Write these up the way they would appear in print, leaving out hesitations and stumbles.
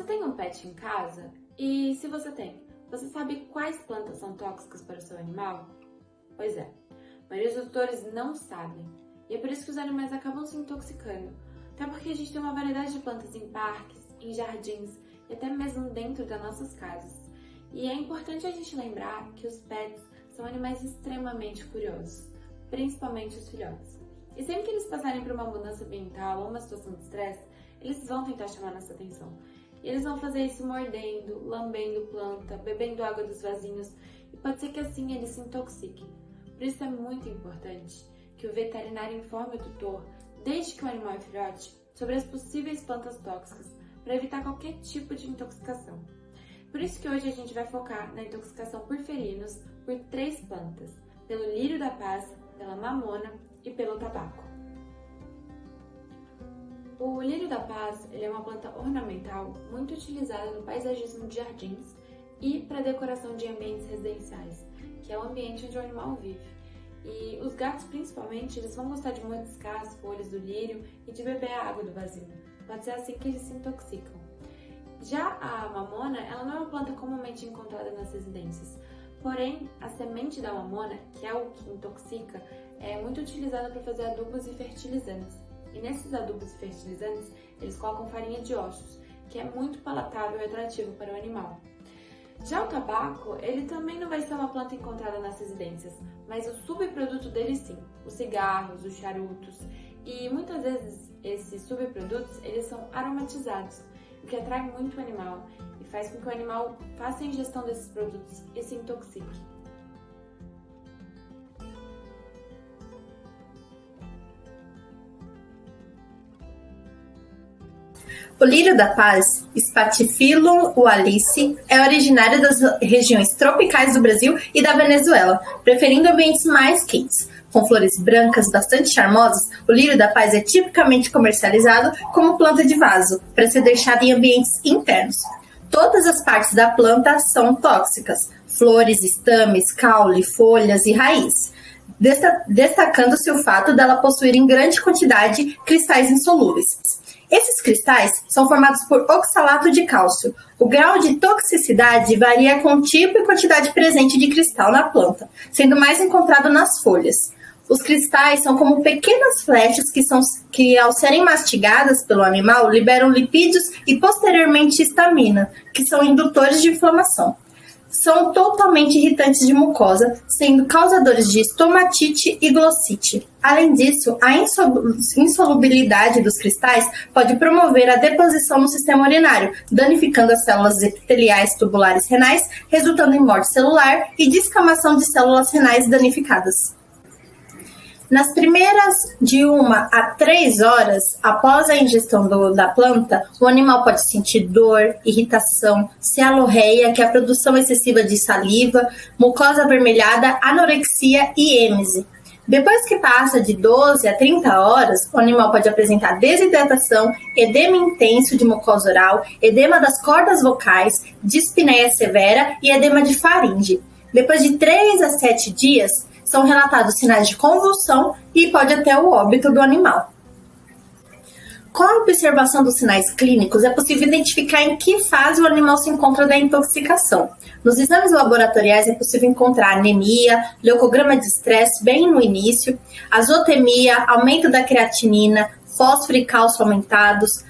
tem um pet em casa? E se você tem, você sabe quais plantas são tóxicas para o seu animal? Pois é, a maioria dos tutores não sabem. E é por isso que os animais acabam se intoxicando. Até porque a gente tem uma variedade de plantas em parques, em jardins e até mesmo dentro das nossas casas. E é importante a gente lembrar que os pets são animais extremamente curiosos, principalmente os filhotes. E sempre que eles passarem por uma mudança ambiental ou uma situação de estresse, eles vão tentar chamar nossa atenção. E eles vão fazer isso mordendo, lambendo planta, bebendo água dos vasinhos, e pode ser que assim eles se intoxiquem. Por isso é muito importante que o veterinário informe o tutor, desde que o animal é filhote, sobre as possíveis plantas tóxicas, para evitar qualquer tipo de intoxicação. Por isso que hoje a gente vai focar na intoxicação por felinos por 3 plantas, pelo lírio da paz, pela mamona e pelo tabaco. O lírio da paz ele é uma planta ornamental muito utilizada no paisagismo de jardins e para decoração de ambientes residenciais, que é o ambiente onde o animal vive. E os gatos, principalmente, eles vão gostar de mordiscar as folhas do lírio e de beber a água do vasinho. Pode ser assim que eles se intoxicam. Já a mamona, ela não é uma planta comumente encontrada nas residências. Porém, a semente da mamona, que é o que intoxica, é muito utilizada para fazer adubos e fertilizantes. E nesses adubos e fertilizantes, eles colocam farinha de ossos, que é muito palatável e atrativo para o animal. Já o tabaco, ele também não vai ser uma planta encontrada nas residências, mas o subproduto dele sim, os cigarros, os charutos. E muitas vezes esses subprodutos, eles são aromatizados, o que atrai muito o animal e faz com que o animal faça a ingestão desses produtos e se intoxique. O lírio da paz, Spathiphyllum wallici, é originário das regiões tropicais do Brasil e da Venezuela, preferindo ambientes mais quentes. Com flores brancas bastante charmosas, o lírio da paz é tipicamente comercializado como planta de vaso, para ser deixado em ambientes internos. Todas as partes da planta são tóxicas: flores, estames, caule, folhas e raiz, destacando-se o fato dela possuir em grande quantidade cristais insolúveis. Esses cristais são formados por oxalato de cálcio. O grau de toxicidade varia com o tipo e quantidade presente de cristal na planta, sendo mais encontrado nas folhas. Os cristais são como pequenas flechas que, ao serem mastigadas pelo animal, liberam lipídios e posteriormente histamina, que são indutores de inflamação. São totalmente irritantes de mucosa, sendo causadores de estomatite e glossite. Além disso, a insolubilidade dos cristais pode promover a deposição no sistema urinário, danificando as células epiteliais tubulares renais, resultando em morte celular e descamação de células renais danificadas. Nas primeiras de 1 a 3 horas após a ingestão da planta, o animal pode sentir dor, irritação, cialorreia, que é a produção excessiva de saliva, mucosa avermelhada, anorexia e êmese. Depois que passa de 12 a 30 horas, o animal pode apresentar desidratação, edema intenso de mucosa oral, edema das cordas vocais, dispneia severa e edema de faringe. Depois de 3 a 7 dias, são relatados sinais de convulsão e pode até o óbito do animal. Com a observação dos sinais clínicos, é possível identificar em que fase o animal se encontra da intoxicação. Nos exames laboratoriais é possível encontrar anemia, leucograma de estresse bem no início, azotemia, aumento da creatinina, fósforo e cálcio aumentados.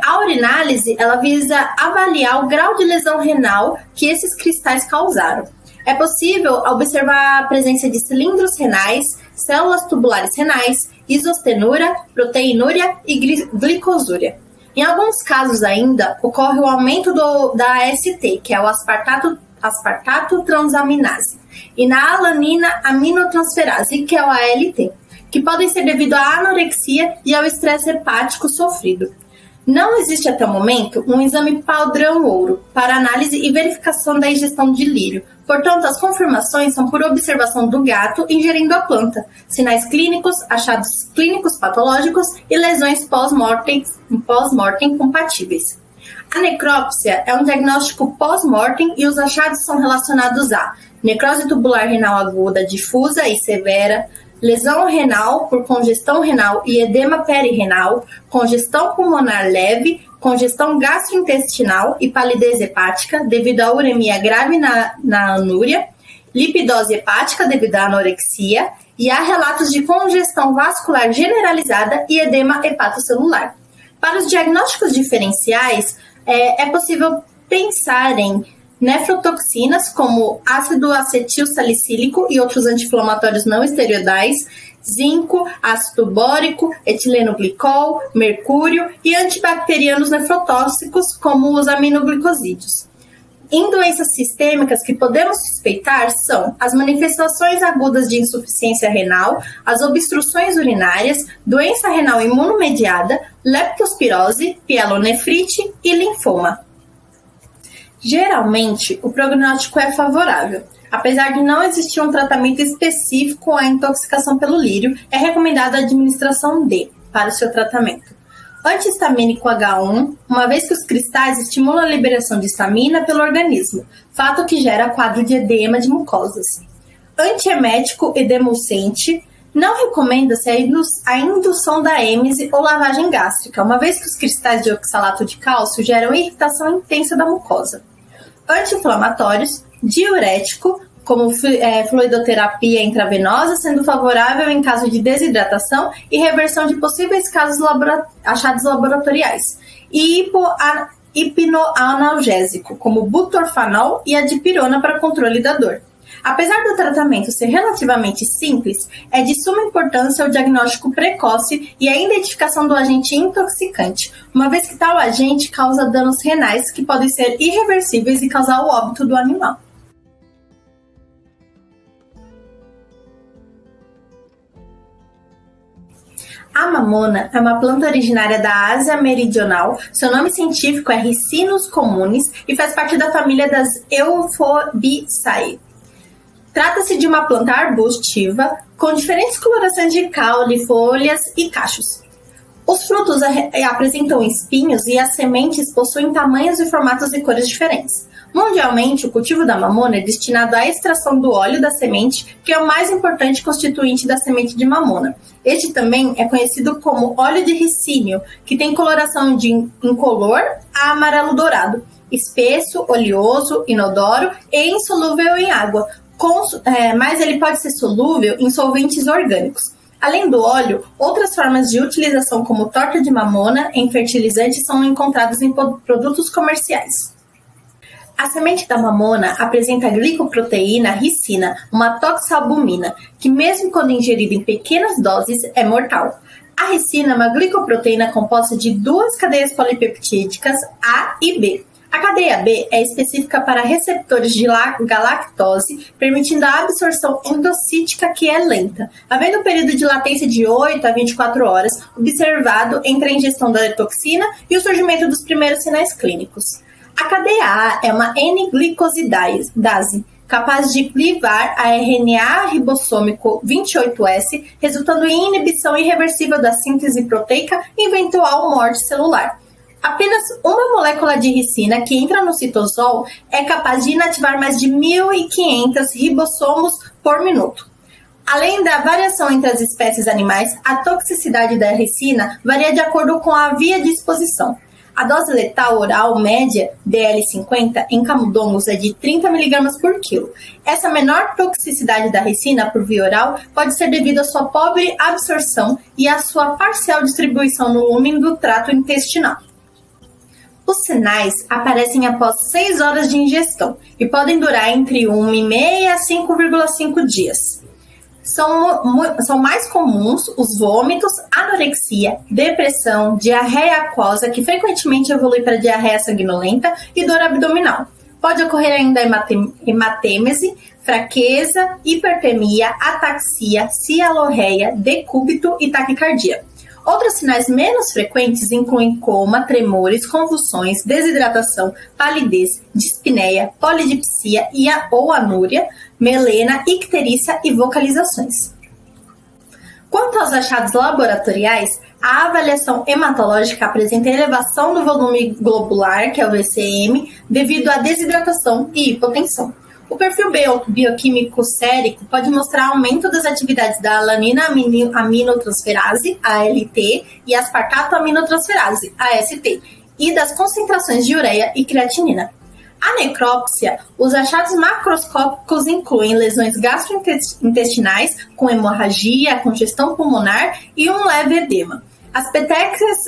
A urinálise ela visa avaliar o grau de lesão renal que esses cristais causaram. É possível observar a presença de cilindros renais, células tubulares renais, isostenúria, proteinúria e glicosúria. Em alguns casos ainda, ocorre o aumento da AST, que é o aspartato transaminase, e na alanina aminotransferase, que é o ALT, que podem ser devido à anorexia e ao estresse hepático sofrido. Não existe até o momento um exame padrão ouro para análise e verificação da ingestão de lírio. Portanto, as confirmações são por observação do gato ingerindo a planta, sinais clínicos, achados clínicos patológicos e lesões pós-mortem compatíveis. A necrópsia é um diagnóstico pós-mortem e os achados são relacionados a necrose tubular renal aguda difusa e severa, lesão renal por congestão renal e edema perirrenal, congestão pulmonar leve, congestão gastrointestinal e palidez hepática devido à uremia grave na anúria, lipidose hepática devido à anorexia, e há relatos de congestão vascular generalizada e edema hepatocelular. Para os diagnósticos diferenciais, é possível pensar em nefrotoxinas como ácido acetil salicílico e outros anti-inflamatórios não esteroidais, zinco, ácido bórico, etileno glicol, mercúrio e antibacterianos nefrotóxicos como os aminoglicosídeos. Em doenças sistêmicas que podemos suspeitar são as manifestações agudas de insuficiência renal, as obstruções urinárias, doença renal imunomediada, leptospirose, pielonefrite e linfoma. Geralmente, o prognóstico é favorável. Apesar de não existir um tratamento específico à intoxicação pelo lírio, é recomendada a administração para o seu tratamento. Antihistamínico H1, uma vez que os cristais estimulam a liberação de histamina pelo organismo, fato que gera quadro de edema de mucosas. Antiemético edemulcente, não recomenda-se a indução da êmese ou lavagem gástrica, uma vez que os cristais de oxalato de cálcio geram irritação intensa da mucosa. Anti-inflamatórios, diurético, como fluidoterapia intravenosa, sendo favorável em caso de desidratação e reversão de possíveis casos achados laboratoriais. E hipnoanalgésico, como butorfanol e a dipirona para controle da dor. Apesar do tratamento ser relativamente simples, é de suma importância o diagnóstico precoce e a identificação do agente intoxicante, uma vez que tal agente causa danos renais que podem ser irreversíveis e causar o óbito do animal. A mamona é uma planta originária da Ásia Meridional. Seu nome científico é Ricinus communis e faz parte da família das Euphorbiaceae. Trata-se de uma planta arbustiva com diferentes colorações de caule, folhas e cachos. Os frutos apresentam espinhos e as sementes possuem tamanhos e formatos e cores diferentes. Mundialmente, o cultivo da mamona é destinado à extração do óleo da semente, que é o mais importante constituinte da semente de mamona. Este também é conhecido como óleo de ricínio, que tem coloração incolor a amarelo dourado, espesso, oleoso, inodoro e insolúvel em água, mas ele pode ser solúvel em solventes orgânicos. Além do óleo, outras formas de utilização como torta de mamona em fertilizantes são encontradas em produtos comerciais. A semente da mamona apresenta a glicoproteína ricina, uma toxalbumina, que mesmo quando ingerida em pequenas doses é mortal. A ricina é uma glicoproteína composta de duas cadeias polipeptídicas A e B. A cadeia B é específica para receptores de galactose, permitindo a absorção endocítica que é lenta, havendo um período de latência de 8 a 24 horas, observado entre a ingestão da toxina e o surgimento dos primeiros sinais clínicos. A cadeia A é uma N-glicosidase, capaz de clivar a RNA ribossômico 28S, resultando em inibição irreversível da síntese proteica e eventual morte celular. Apenas uma molécula de ricina que entra no citosol é capaz de inativar mais de 1.500 ribossomos por minuto. Além da variação entre as espécies animais, a toxicidade da ricina varia de acordo com a via de exposição. A dose letal oral média, DL50, em camundongos é de 30 mg por quilo. Essa menor toxicidade da ricina por via oral pode ser devido à sua pobre absorção e à sua parcial distribuição no lumen do trato intestinal. Os sinais aparecem após 6 horas de ingestão e podem durar entre 1,5 a 5,5 dias. São mais comuns os vômitos, anorexia, depressão, diarreia aquosa, que frequentemente evolui para diarreia sanguinolenta, e dor abdominal. Pode ocorrer ainda hematêmese, fraqueza, hipertermia, ataxia, cialorreia, decúbito e taquicardia. Outros sinais menos frequentes incluem coma, tremores, convulsões, desidratação, palidez, dispneia, polidipsia ou anúria, melena, icterícia e vocalizações. Quanto aos achados laboratoriais, a avaliação hematológica apresenta elevação do volume globular, que é o VCM, devido à desidratação e hipotensão. O perfil bioquímico sérico pode mostrar aumento das atividades da alanina aminotransferase, ALT, e aspartato aminotransferase, AST, e das concentrações de ureia e creatinina. A necrópsia, os achados macroscópicos incluem lesões gastrointestinais com hemorragia, congestão pulmonar e um leve edema. As petequias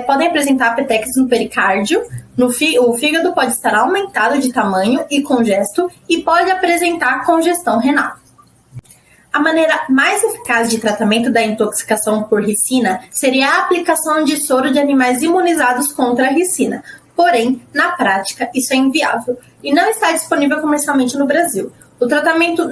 podem apresentar petequias no pericárdio, o fígado pode estar aumentado de tamanho e congesto e pode apresentar congestão renal. A maneira mais eficaz de tratamento da intoxicação por ricina seria a aplicação de soro de animais imunizados contra a ricina. Porém, na prática, isso é inviável e não está disponível comercialmente no Brasil. O tratamento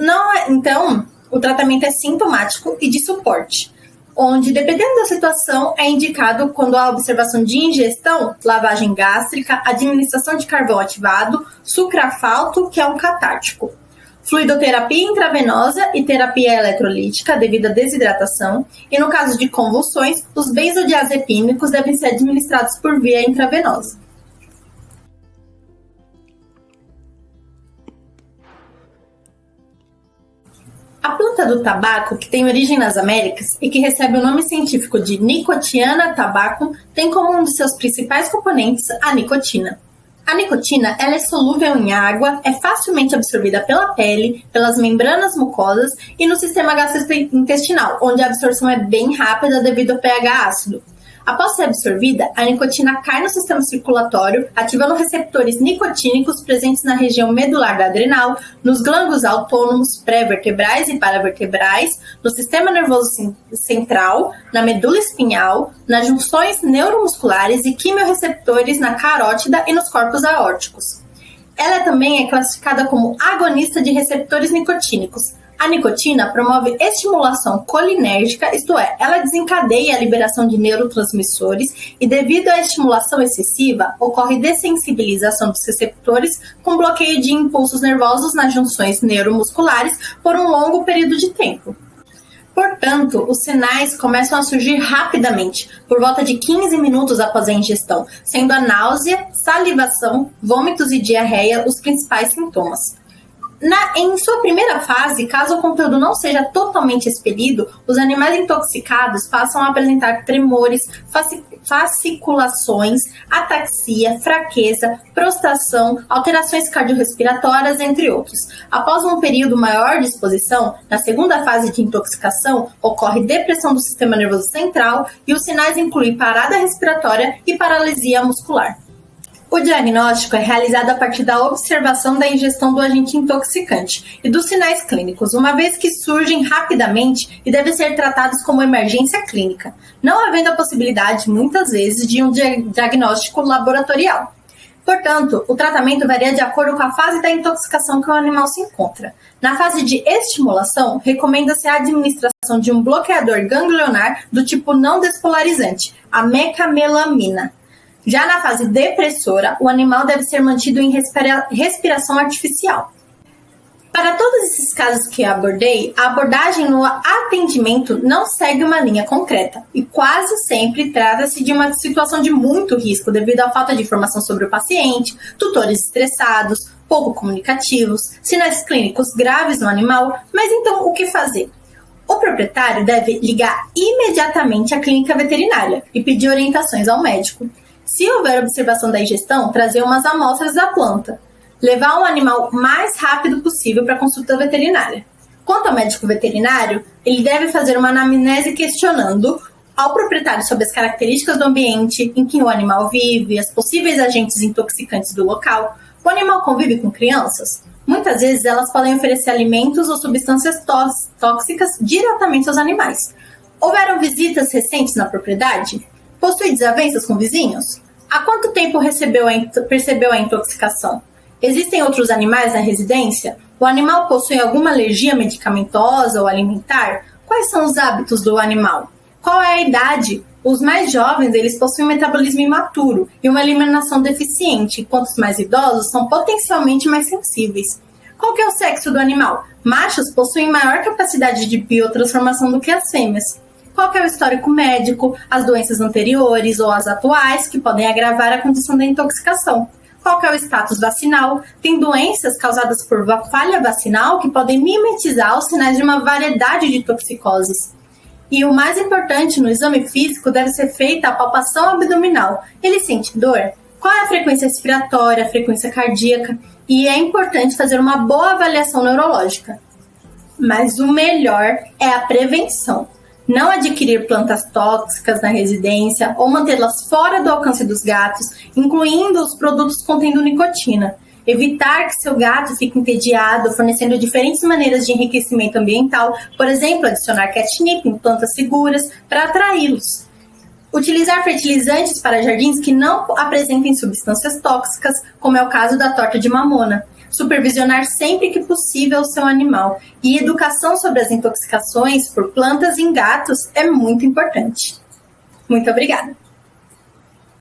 é sintomático e de suporte, onde, dependendo da situação, é indicado quando há observação de ingestão, lavagem gástrica, administração de carvão ativado, sucrafalto, que é um catártico, fluidoterapia intravenosa e terapia eletrolítica devido à desidratação, e no caso de convulsões, os benzodiazepínicos devem ser administrados por via intravenosa. A planta do tabaco, que tem origem nas Américas e que recebe o nome científico de Nicotiana tabacum, tem como um de seus principais componentes a nicotina. A nicotina ela é solúvel em água, é facilmente absorvida pela pele, pelas membranas mucosas e no sistema gastrointestinal, onde a absorção é bem rápida devido ao pH ácido. Após ser absorvida, a nicotina cai no sistema circulatório, ativando receptores nicotínicos presentes na região medular da adrenal, nos glândulos autônomos pré-vertebrais e paravertebrais, no sistema nervoso central, na medula espinhal, nas junções neuromusculares e quimiorreceptores na carótida e nos corpos aórticos. Ela também é classificada como agonista de receptores nicotínicos. A nicotina promove estimulação colinérgica, isto é, ela desencadeia a liberação de neurotransmissores e, devido à estimulação excessiva, ocorre dessensibilização dos receptores com bloqueio de impulsos nervosos nas junções neuromusculares por um longo período de tempo. Portanto, os sinais começam a surgir rapidamente, por volta de 15 minutos após a ingestão, sendo a náusea, salivação, vômitos e diarreia os principais sintomas. Em sua primeira fase, caso o conteúdo não seja totalmente expelido, os animais intoxicados passam a apresentar tremores, fasciculações, ataxia, fraqueza, prostração, alterações cardiorrespiratórias, entre outros. Após um período maior de exposição, na segunda fase de intoxicação, ocorre depressão do sistema nervoso central e os sinais incluem parada respiratória e paralisia muscular. O diagnóstico é realizado a partir da observação da ingestão do agente intoxicante e dos sinais clínicos, uma vez que surgem rapidamente e devem ser tratados como emergência clínica, não havendo a possibilidade, muitas vezes, de um diagnóstico laboratorial. Portanto, o tratamento varia de acordo com a fase da intoxicação que o animal se encontra. Na fase de estimulação, recomenda-se a administração de um bloqueador ganglionar do tipo não despolarizante, a mecamelamina. Já na fase depressora, o animal deve ser mantido em respiração artificial. Para todos esses casos que abordei, a abordagem no atendimento não segue uma linha concreta e quase sempre trata-se de uma situação de muito risco devido à falta de informação sobre o paciente, tutores estressados, pouco comunicativos, sinais clínicos graves no animal, mas então o que fazer? O proprietário deve ligar imediatamente à clínica veterinária e pedir orientações ao médico. Se houver observação da ingestão, trazer umas amostras da planta. Levar o animal o mais rápido possível para a consulta veterinária. Quanto ao médico veterinário, ele deve fazer uma anamnese questionando ao proprietário sobre as características do ambiente em que o animal vive, as possíveis agentes intoxicantes do local. O animal convive com crianças? Muitas vezes elas podem oferecer alimentos ou substâncias tóxicas diretamente aos animais. Houveram visitas recentes na propriedade? Possui desavenças com vizinhos? Há quanto tempo percebeu a intoxicação? Existem outros animais na residência? O animal possui alguma alergia medicamentosa ou alimentar? Quais são os hábitos do animal? Qual é a idade? Os mais jovens, eles possuem um metabolismo imaturo e uma eliminação deficiente, enquanto os mais idosos são potencialmente mais sensíveis. Qual que é o sexo do animal? Machos possuem maior capacidade de biotransformação do que as fêmeas. Qual que é o histórico médico, as doenças anteriores ou as atuais que podem agravar a condição da intoxicação? Qual que é o status vacinal? Tem doenças causadas por falha vacinal que podem mimetizar os sinais de uma variedade de toxicoses. E o mais importante, no exame físico deve ser feita a palpação abdominal. Ele sente dor? qual é a frequência respiratória, a frequência cardíaca, e é importante fazer uma boa avaliação neurológica. Mas o melhor é a prevenção. Não adquirir plantas tóxicas na residência ou mantê-las fora do alcance dos gatos, incluindo os produtos contendo nicotina. Evitar que seu gato fique entediado, fornecendo diferentes maneiras de enriquecimento ambiental, por exemplo, adicionar catnip em plantas seguras para atraí-los. Utilizar fertilizantes para jardins que não apresentem substâncias tóxicas, como é o caso da torta de mamona. Supervisionar sempre que possível o seu animal. E educação sobre as intoxicações por plantas em gatos é muito importante. Muito obrigada!